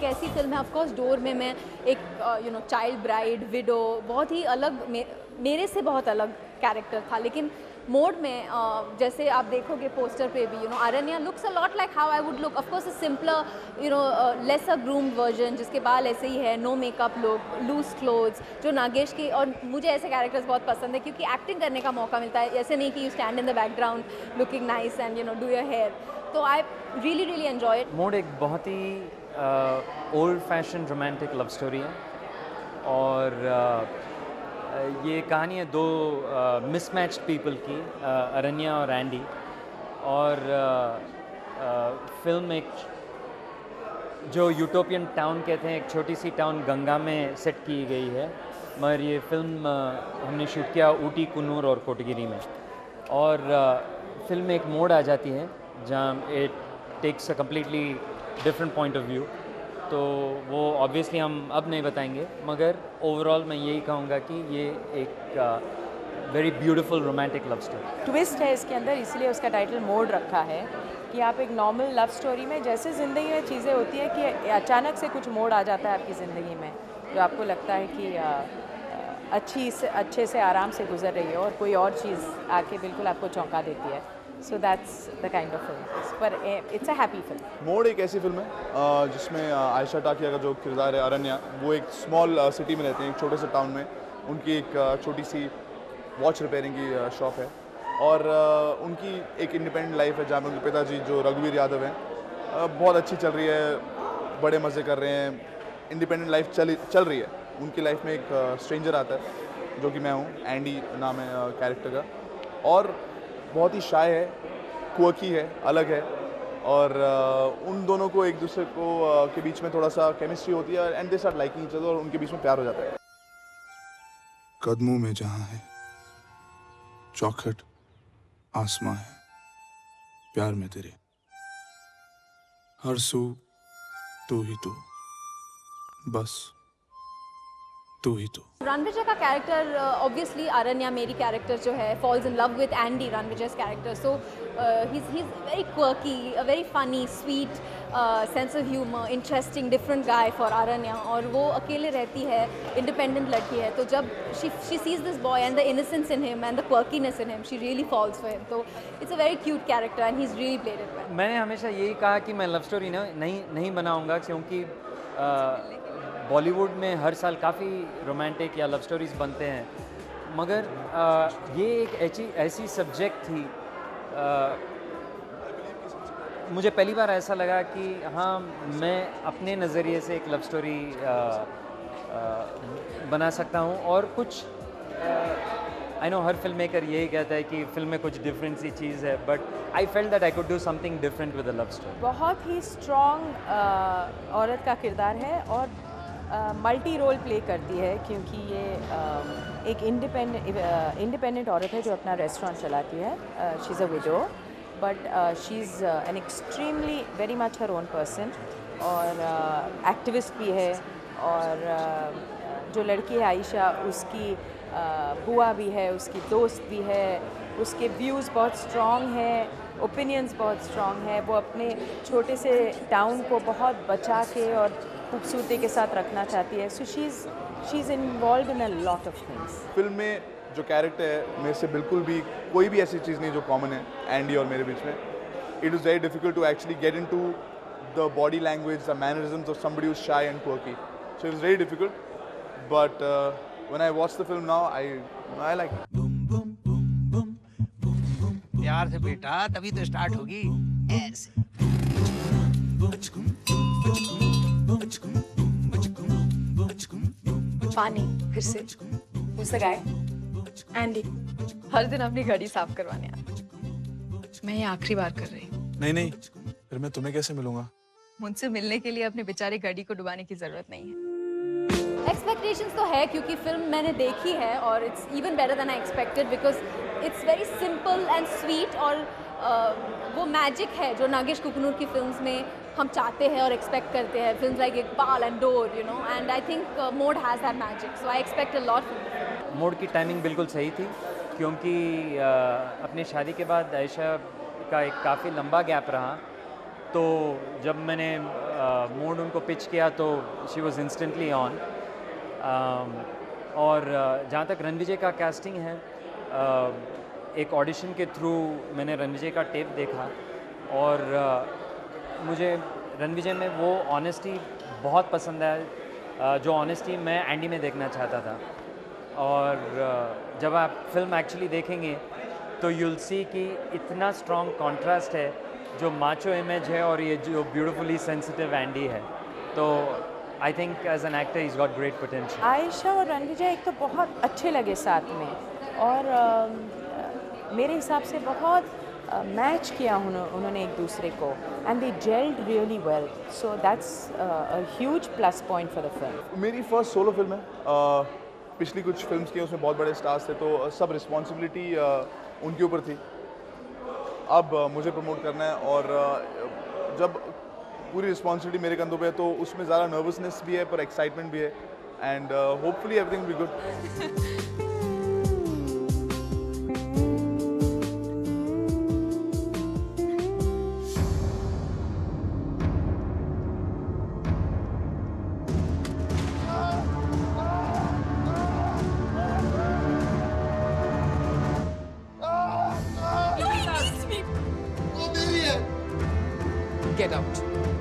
ऐसी फिल्म है, of course door में मैं एक चाइल्ड ब्राइड विडो, बहुत ही अलग मेरे से बहुत अलग कैरेक्टर था, लेकिन मोड में जैसे आप देखोगे पोस्टर पे भी Aranya looks a lot like how I would look, of course a simpler lesser groomed version, जिसके बाल ऐसे ही है, no makeup look, loose clothes, जो नागेश की। और मुझे ऐसे कैरेक्टर्स बहुत पसंद है क्योंकि एक्टिंग करने का मौका मिलता है, ऐसे नहीं कि you stand in the background looking nice and do your hair. तो I really enjoy it. Mod एक बहुत ही old fashion romantic love story है, और ये कहानी है दो मिसमैच्ड पीपल की, अरण्या और एंडी। और फिल्म एक जो यूटोपियन टाउन कहते हैं, एक छोटी सी टाउन गंगा में सेट की गई है, मगर ये फिल्म हमने शूट किया ऊटी, कुन्नूर और कोटगिरी में। और फिल्म में एक मोड़ आ जाती है जहाँ it takes a completely different point of view, तो वो ऑब्वियसली हम अब नहीं बताएंगे, मगर ओवरऑल मैं यही कहूँगा कि ये एक very beautiful romantic love story. Twist है इसके अंदर, इसलिए उसका टाइटल मोड रखा है कि आप एक नॉर्मल लव स्टोरी में, जैसे ज़िंदगी में चीज़ें होती हैं कि अचानक से कुछ मोड़ आ जाता है आपकी ज़िंदगी में, जो आपको लगता है कि अच्छे से आराम से गुजर रही है, और कोई और चीज़ आके बिल्कुल आपको चौंका देती है। So that's the kind of film. But it's a happy film. Mode एक ऐसी फिल्म है जिसमें आयशा टाकिया का जो किरदार है अरण्या, वो एक स्मॉल सिटी में रहते हैं, एक छोटे से टाउन में। उनकी एक छोटी सी वॉच रिपेयरिंग की शॉप है, और उनकी एक इंडिपेंडेंट लाइफ है जहाँ पे उनके पिताजी जो रघुवीर यादव हैं बहुत अच्छी चल रही है, बड़े मज़े कर रहे हैं, इंडिपेंडेंट लाइफ चल रही है। उनकी लाइफ में एक स्ट्रेंजर आता है जो कि मैं हूँ, एंडी नाम है कैरेक्टर का, और बहुत ही शाय है, क्वर्की है, अलग है, और उन दोनों को एक दूसरे को के बीच में थोड़ा सा केमिस्ट्री होती है, and they start liking each other, और उनके बीच में प्यार हो जाता है। कदमों में जहां है चौखट आसमां है, प्यार में तेरे हर सू तू ही तू, बस तू ही तू। रणविजय का कैरेक्टर, ऑब्वियसली आरण्या मेरी कैरेक्टर जो है falls in love with Andy, Ranvijay's character. So he is very quirky, a very funny, sweet, sense of humour, interesting, different guy for Aranya. और वो अकेले रहती है, इंडिपेंडेंट लड़की है, तो जब she sees this boy and the innocence in him and the quirkiness in him, she really falls for him. तो it's a very cute character and he is really played it well. मैंने हमेशा यही कहा कि मैं love story नहीं बनाऊंगा, क्योंकि बॉलीवुड में हर साल काफ़ी रोमांटिक या लव स्टोरीज़ बनते हैं, मगर ये एक ऐसी सब्जेक्ट थी, मुझे पहली बार ऐसा लगा कि हाँ, मैं अपने नज़रिए से एक लव स्टोरी बना सकता हूँ। और कुछ I know her film maker यही कहता है कि फिल्म में कुछ डिफरेंट सी चीज़ है, but I felt that I could do something different with a love story. बहुत ही स्ट्रॉन्ग औरत का किरदार है, और मल्टी रोल प्ले करती है, क्योंकि ये एक इंडिपेंडेंट औरत है जो अपना रेस्टोरेंट चलाती है। She is a window, but she is an extremely very much her own person, और एक्टिविस्ट भी है। और जो लड़की है आयशा, उसकी बुआ भी है, उसकी दोस्त भी है, उसके व्यूज़ बहुत स्ट्रॉन्ग हैं, ओपिनियंस बहुत स्ट्रॉन्ग है। वो अपने छोटे से टाउन को बहुत बचा के और खूबसूरती के साथ रखना चाहती है। So she is involve in a lot of things. Film में जो कैरेक्टर है मेरे से बिल्कुल भी कोई भी ऐसी चीज़ नहीं जो कॉमन है एंडी और मेरे बीच में। It is very difficult to actually get into the body language, the mannerisms of somebody who is shy and quirky, so it is very difficult, but when I watch the film now I like it. प्यार से बेटा, तभी तो start होगी ऐसे। पानी फिर से मुझसे गाय एंडी हर दिन अपनी घड़ी साफ करवाने आता। मैं ये आखिरी बार कर रही हूँ। नहीं, फिर मैं तुम्हें कैसे मिलूंगा? मुझसे मिलने के लिए अपने बेचारे घड़ी को डुबाने की जरूरत नहीं है। एक्सपेक्टेशंस तो है क्योंकि फिल्म मैंने देखी है और it's even better than I expected because it's very simple and sweet और वो मैजिक है जो नागेश कुकनूर की फिल्म्स में हम चाहते हैं और एक्सपेक्ट करते हैं। Films like Iqbal and door, you know, and I think mode has that magic, so I expect a lot from. Mode की टाइमिंग बिल्कुल सही थी क्योंकि अपनी शादी के बाद आयशा का एक काफ़ी लंबा गैप रहा, तो जब मैंने मोड उनको पिच किया तो शी वॉज इंस्टेंटली ऑन। और जहाँ तक रणविजय का कास्टिंग है, एक ऑडिशन के थ्रू मैंने रणविजय का टेप देखा और मुझे रणविजय में वो ऑनेस्टी बहुत पसंद है, जो ऑनेस्टी मैं एंडी में देखना चाहता था। और जब आप फिल्म एक्चुअली देखेंगे तो यूल सी कि इतना स्ट्रॉन्ग कॉन्ट्रास्ट है, जो माचो इमेज है और ये जो ब्यूटीफुली सेंसिटिव एंडी है। तो I think as an actor is got great potential. Ayesha और रणविजय एक तो बहुत अच्छे लगे साथ में, और मेरे हिसाब से बहुत मैच किया उन्होंने एक दूसरे को, and they gelled really well, so that's a huge plus point for the film. मेरी फर्स्ट सोलो फिल्म है। पिछली कुछ फिल्म्स की उसमें बहुत बड़े स्टार्स थे, तो सब रिस्पॉन्सिबिलिटी उनके ऊपर थी। अब मुझे प्रमोट करना है, और जब पूरी रिस्पॉन्सिबिलिटी मेरे कंधों पे है तो उसमें ज़्यादा नर्वसनेस भी है पर एक्साइटमेंट भी है, and hopefully everything will be good. Get out.